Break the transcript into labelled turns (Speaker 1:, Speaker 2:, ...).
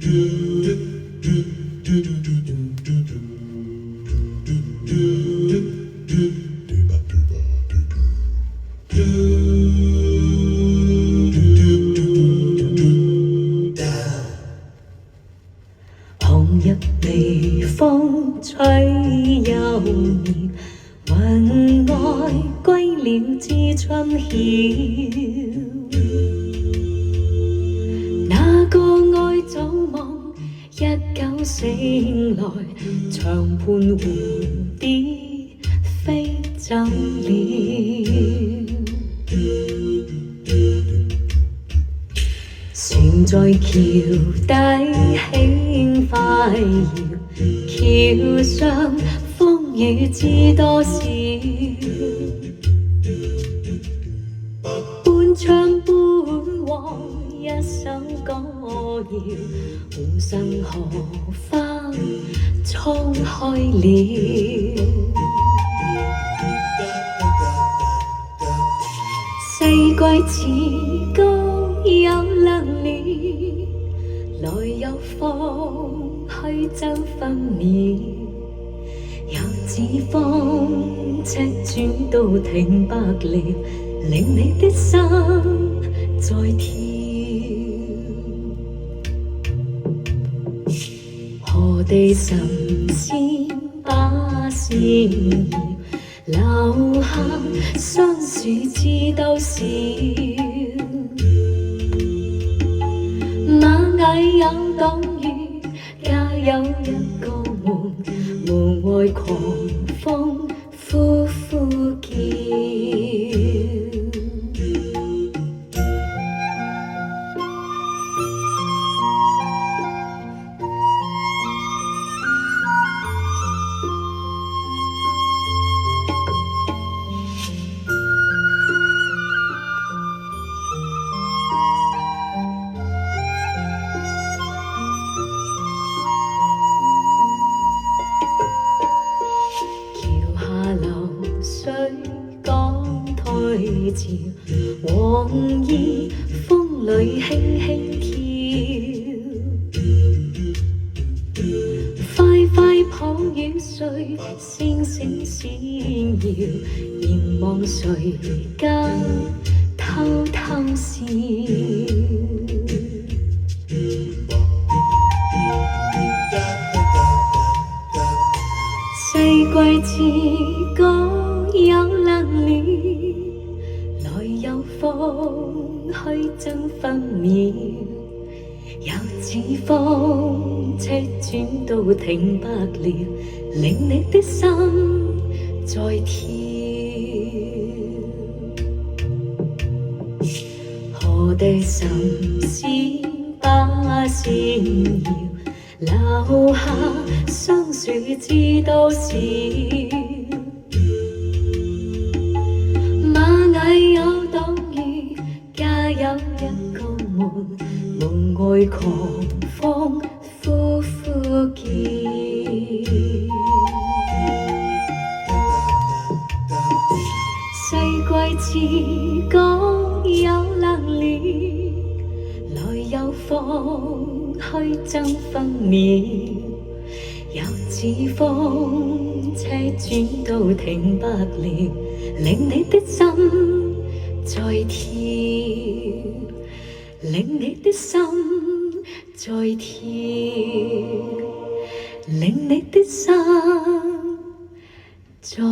Speaker 1: 紅日微風吹幽渺，雲外歸了知春曉。那個愛早忘，一覺醒來，長盤蝴蝶飛走了。船在橋底輕快搖，橋上風雨知多少。半唱半和一首歌謠，湖上荷花衝開了。四季似歌有亮了，來有風去爭分秒，有指風尺轉到停白了，令你的心在跳。何地神仙把線搖，留下雙樹知多少。螞蟻有黨羽，家有一個門，門外狂風呼呼叫。水港退潮，黃衣風裏輕輕跳。快快抱雨睡，星星閃耀，凝望誰家偷偷笑。四季似歌有亮了，來有風去爭分秒，有指風尺轉到停白了，令你的心在跳。何地神仙把線搖，留下雙樹知多少。螞蟻有黨羽，家有一個門，門外狂風呼呼叫。四季似歌有亮了，來有風去爭分秒，有指風車轉到停白了，令你的心在跳，令你的心在跳，令你的心在